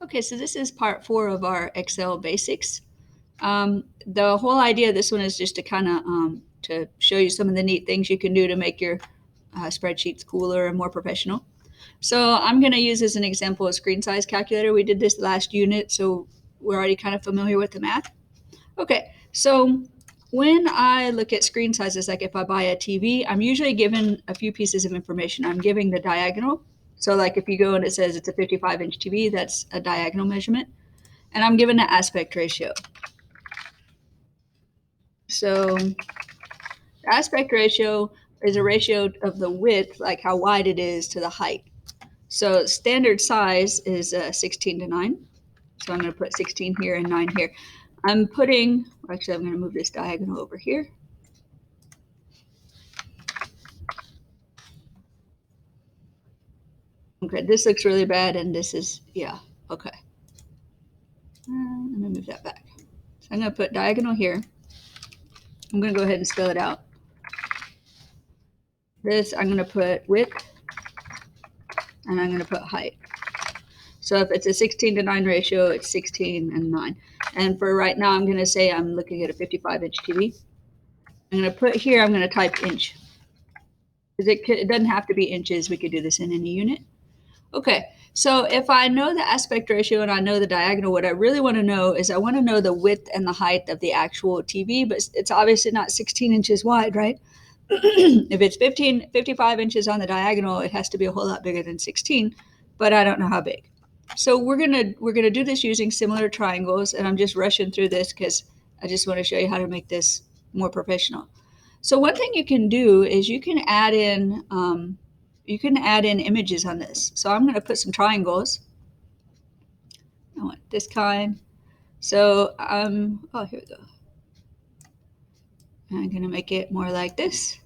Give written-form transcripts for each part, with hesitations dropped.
Okay, so this is part 4 of our Excel basics. The whole idea of this one is just to kind of to show you some of the neat things you can do to make your spreadsheets cooler and more professional. So I'm going to use as an example a screen size calculator. We did this last unit, so we're already kind of familiar with the math. Okay, so when I look at screen sizes, like if I buy a TV, I'm usually given a few pieces of information. I'm giving the diagonal. So like if you go and it says it's a 55-inch TV, that's a diagonal measurement. And I'm given the aspect ratio. So the aspect ratio is a ratio of the width, like how wide it is, to the height. So standard size is 16 to 9. So I'm going to put 16 here and 9 here. I'm going to move this diagonal over here. Okay, this looks really bad, and this is, yeah, okay. Let me move that back. So I'm going to put diagonal here. I'm going to go ahead and spell it out. This, I'm going to put width, and I'm going to put height. So if it's a 16 to 9 ratio, it's 16 and 9. And for right now, I'm going to say I'm looking at a 55-inch TV. I'm going to put here, I'm going to type inch. It doesn't have to be inches. We could do this in any unit. Okay, so if I know the aspect ratio and I know the diagonal, what I really want to know is I want to know the width and the height of the actual TV, but it's obviously not 16 inches wide, right? If it's 55 inches on the diagonal, it has to be a whole lot bigger than 16, but I don't know how big. So we're gonna do this using similar triangles, and I'm just rushing through this because I just want to show you how to make this more professional. So one thing you can do is you can add in images on this. So I'm going to put some triangles. I want this kind. So oh, here we go. I'm going to make it more like this.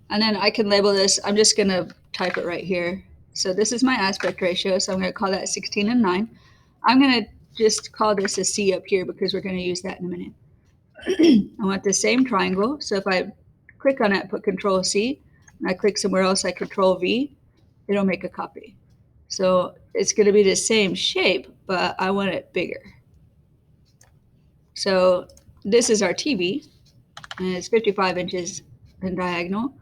And then I can label this. I'm just going to type it right here. So this is my aspect ratio. So I'm going to call that 16 and 9. I'm going to just call this a C up here because we're going to use that in a minute. I want the same triangle. So if I click on it, put Control C, and I click somewhere else, I Control V, it'll make a copy. So it's going to be the same shape, but I want it bigger. So this is our TV, and it's 55 inches in diagonal,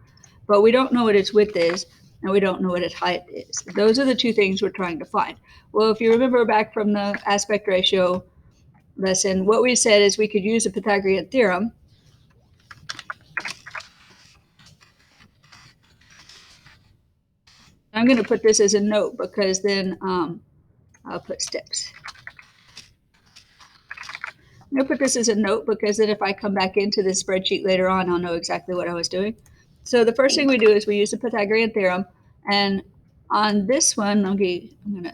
but we don't know what its width is, and we don't know what its height is. Those are the two things we're trying to find. Well, if you remember back from the aspect ratio lesson, what we said is we could use the Pythagorean theorem. I'm going to put this as a note because then I'll put steps. I'm going to put this as a note because then if I come back into this spreadsheet later on, I'll know exactly what I was doing. So the first thing we do is we use the Pythagorean theorem. And on this one, I'm going to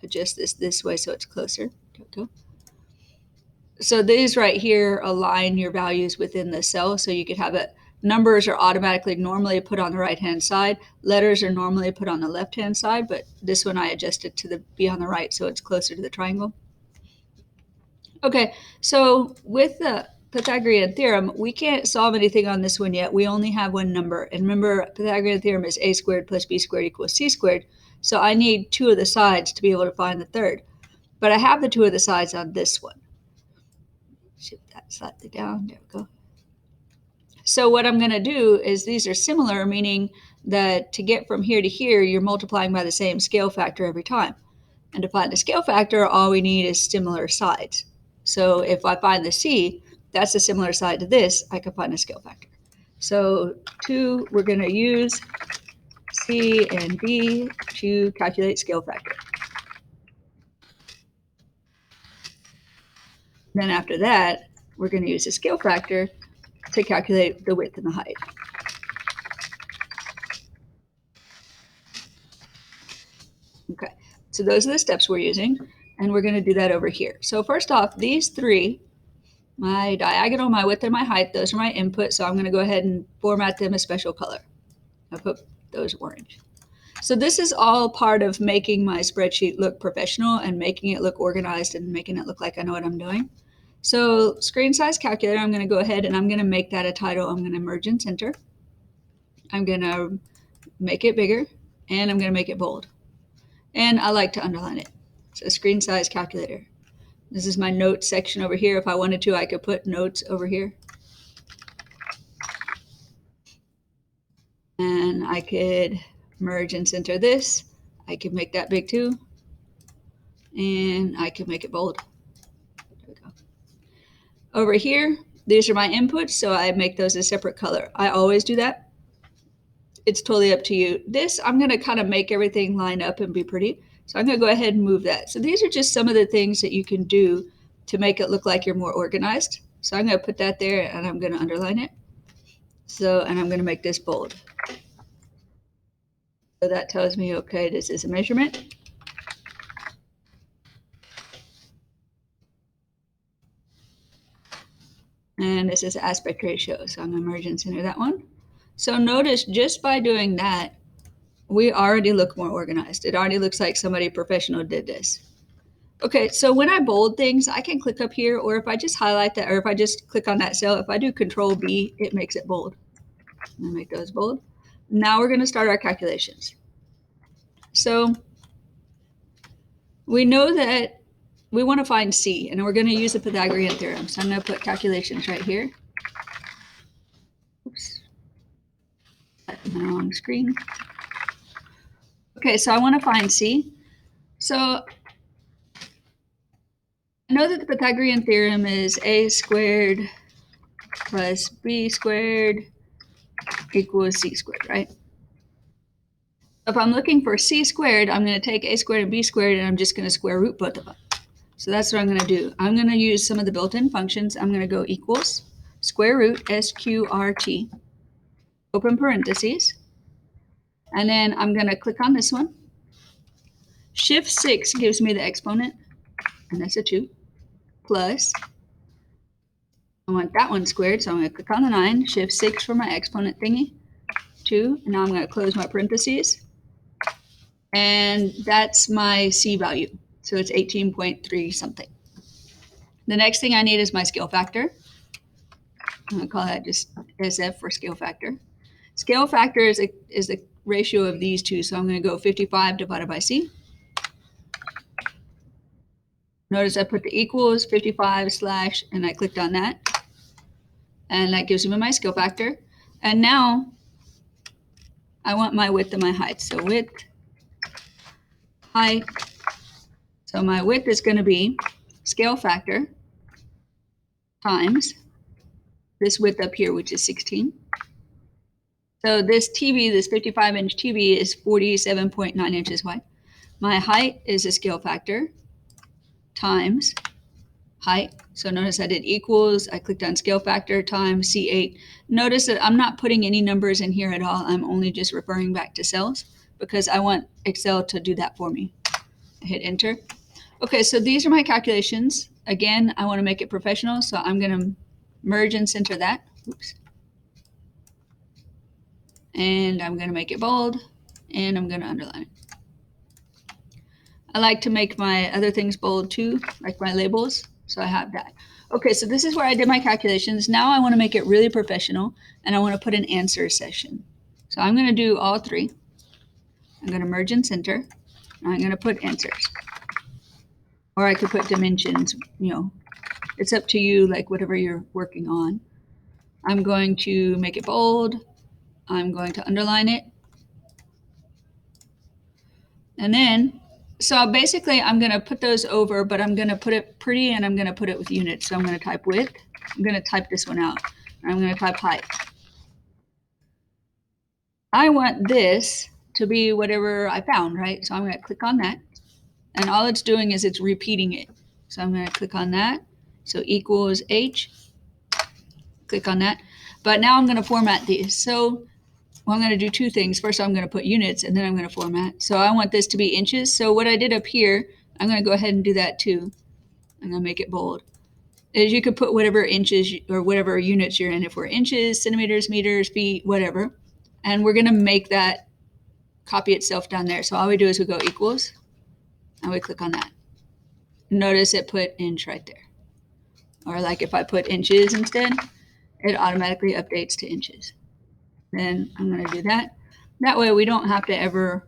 adjust this way so it's closer. Go. So these right here align your values within the cell. So you could have it. Numbers are automatically normally put on the right-hand side. Letters are normally put on the left-hand side, but this one I adjusted to be on the right so it's closer to the triangle. Okay, so with the Pythagorean theorem, we can't solve anything on this one yet. We only have one number. And remember, Pythagorean theorem is a squared plus b squared equals c squared. So I need two of the sides to be able to find the third. But I have the two of the sides on this one. Shift that slightly down. There we go. So what I'm going to do is these are similar, meaning that to get from here to here, you're multiplying by the same scale factor every time. And to find the scale factor, all we need is similar sides. So if I find the C, that's a similar side to this, I can find a scale factor. So we're going to use C and D to calculate scale factor. Then after that, we're going to use the scale factor to calculate the width and the height. Okay, so those are the steps we're using, and we're going to do that over here. So first off, these three, my diagonal, my width, and my height, those are my input, so I'm going to go ahead and format them a special color. I'll put those orange. So this is all part of making my spreadsheet look professional and making it look organized and making it look like I know what I'm doing. So screen size calculator, I'm going to go ahead and I'm going to make that a title. I'm going to merge and center. I'm going to make it bigger, and I'm going to make it bold. And I like to underline it. It's a screen size calculator. This is my notes section over here. If I wanted to, I could put notes over here. And I could merge and center this. I could make that big too. And I could make it bold. There we go. Over here, these are my inputs, so I make those a separate color. I always do that. It's totally up to you. This, I'm going to kind of make everything line up and be pretty. So I'm going to go ahead and move that. So these are just some of the things that you can do to make it look like you're more organized. So I'm going to put that there and I'm going to underline it. So, and I'm going to make this bold. So that tells me, okay, this is a measurement. And this is aspect ratio. So I'm going to merge and center that one. So notice just by doing that, we already look more organized. It already looks like somebody professional did this. Okay, so when I bold things, I can click up here, or if I just highlight that, or if I just click on that cell, if I do Control B, it makes it bold. I'm gonna make those bold. Now we're gonna start our calculations. So we know that we wanna find C, and we're gonna use the Pythagorean theorem. So I'm gonna put calculations right here. Oops, that's on the wrong screen. Okay, so I wanna find C. So I know that the Pythagorean theorem is a squared plus b squared equals c squared, right? If I'm looking for c squared, I'm going to take a squared and b squared, and I'm just going to square root both of them. So that's what I'm going to do. I'm going to use some of the built-in functions. I'm going to go equals square root sqrt, open parentheses, and then I'm going to click on this one. Shift 6 gives me the exponent, and that's a 2, plus, I want that one squared, so I'm going to click on the 9, shift 6 for my exponent thingy, 2, and now I'm going to close my parentheses, and that's my C value. So it's 18.3 something. The next thing I need is my scale factor. I'm going to call that just SF for scale factor. Scale factor is the ratio of these two, so I'm going to go 55 divided by C. Notice I put the equals 55 slash, and I clicked on that. And that gives me my scale factor. And now I want my width and my height. So width, height. So my width is going to be scale factor times this width up here, which is 16. So this TV, this 55-inch TV is 47.9 inches wide. My height is a scale factor times height. So notice I did equals, I clicked on scale factor times C8. Notice that I'm not putting any numbers in here at all. I'm only just referring back to cells because I want Excel to do that for me. I hit enter. Okay, so these are my calculations. Again, I want to make it professional, so I'm going to merge and center that. Oops. And I'm going to make it bold, and I'm going to underline it. I like to make my other things bold too, like my labels, so I have that. Okay, so this is where I did my calculations. Now I want to make it really professional, and I want to put an answer section. So I'm going to do all three. I'm going to merge and center, and I'm going to put answers. Or I could put dimensions, you know, it's up to you, like whatever you're working on. I'm going to make it bold. I'm going to underline it. And then, so basically I'm going to put those over, but I'm going to put it pretty and I'm going to put it with units. So I'm going to type width. I'm going to type this one out. And I'm going to type height. I want this to be whatever I found, right? So I'm going to click on that. And all it's doing is it's repeating it. So I'm going to click on that. So equals H. Click on that. But now I'm going to format these. So I'm going to do two things. First, I'm going to put units, and then I'm going to format. So I want this to be inches. So what I did up here, I'm going to go ahead and do that too. I'm going to make it bold. As you could put whatever inches or whatever units you're in. If we're inches, centimeters, meters, feet, whatever. And we're going to make that copy itself down there. So all we do is we go equals, and we click on that. Notice it put inch right there. Or like if I put inches instead, it automatically updates to inches. Then I'm going to do that. That way we don't have to ever,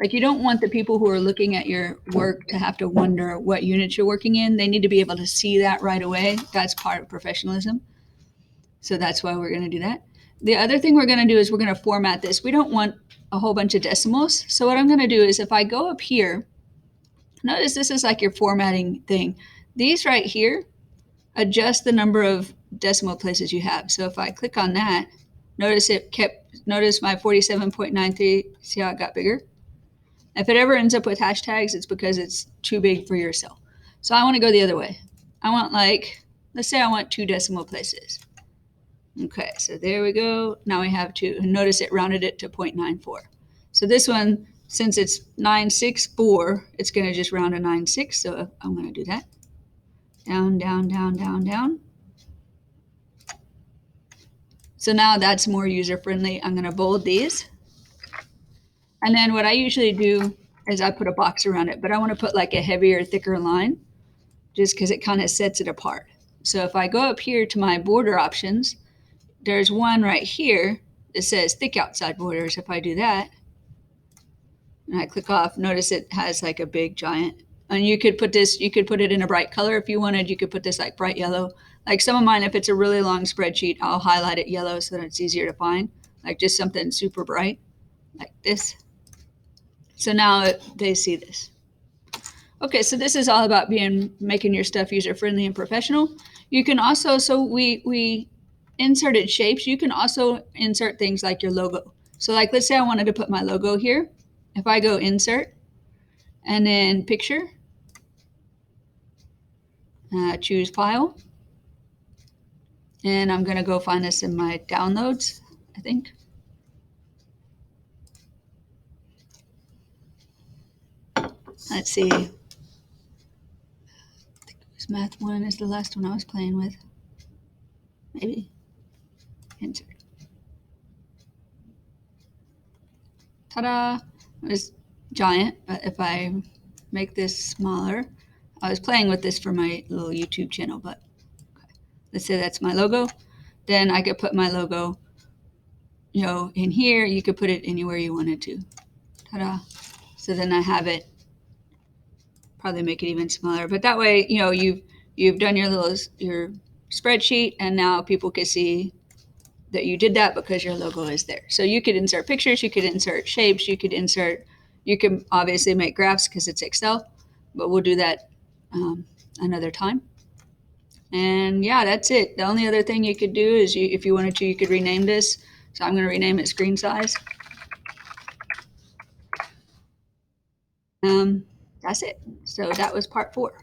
Like, you don't want the people who are looking at your work to have to wonder what units you're working in. They need to be able to see that right away. That's part of professionalism. So that's why we're going to do that. The other thing we're going to do is we're going to format this. We don't want a whole bunch of decimals. So what I'm going to do is if I go up here, notice this is like your formatting thing. These right here adjust the number of decimal places you have. So if I click on that, notice my 47.93, see how it got bigger? If it ever ends up with hashtags, it's because it's too big for your cell. So I want to go the other way. I want, like, let's say I want 2 decimal places. Okay, so there we go. Now we have 2. And notice it rounded it to 0.94. So this one, since it's 964, it's going to just round to 96. So I'm going to do that. Down, down, down, down, down. So now that's more user-friendly. I'm going to bold these. And then what I usually do is I put a box around it, but I want to put like a heavier, thicker line just because it kind of sets it apart. So if I go up here to my border options, there's one right here that says thick outside borders. If I do that and I click off, notice it has like a big giant. And you could put it in a bright color if you wanted. You could put this like bright yellow. Like some of mine, if it's a really long spreadsheet, I'll highlight it yellow so that it's easier to find. Like just something super bright like this. So now they see this. Okay, so this is all about making your stuff user-friendly and professional. You can also, so we inserted shapes. You can also insert things like your logo. So like, let's say I wanted to put my logo here. If I go insert and then picture, choose file, and I'm gonna go find this in my downloads, I think. Let's see. I think it was Math 1 is the last one I was playing with. Maybe. Insert. Ta-da! It was giant, but if I make this smaller, I was playing with this for my little YouTube channel, but okay. Let's say that's my logo. Then I could put my logo, in here. You could put it anywhere you wanted to. Ta-da! So then I have it. Probably make it even smaller, but that way, you've done your spreadsheet, and now people can see that you did that because your logo is there. So you could insert pictures, you could insert shapes, you can obviously make graphs because it's Excel, but we'll do that another time. And yeah, that's it. The only other thing you could do is if you wanted to, you could rename this. So I'm going to rename it screen size. That's it. So that was part 4.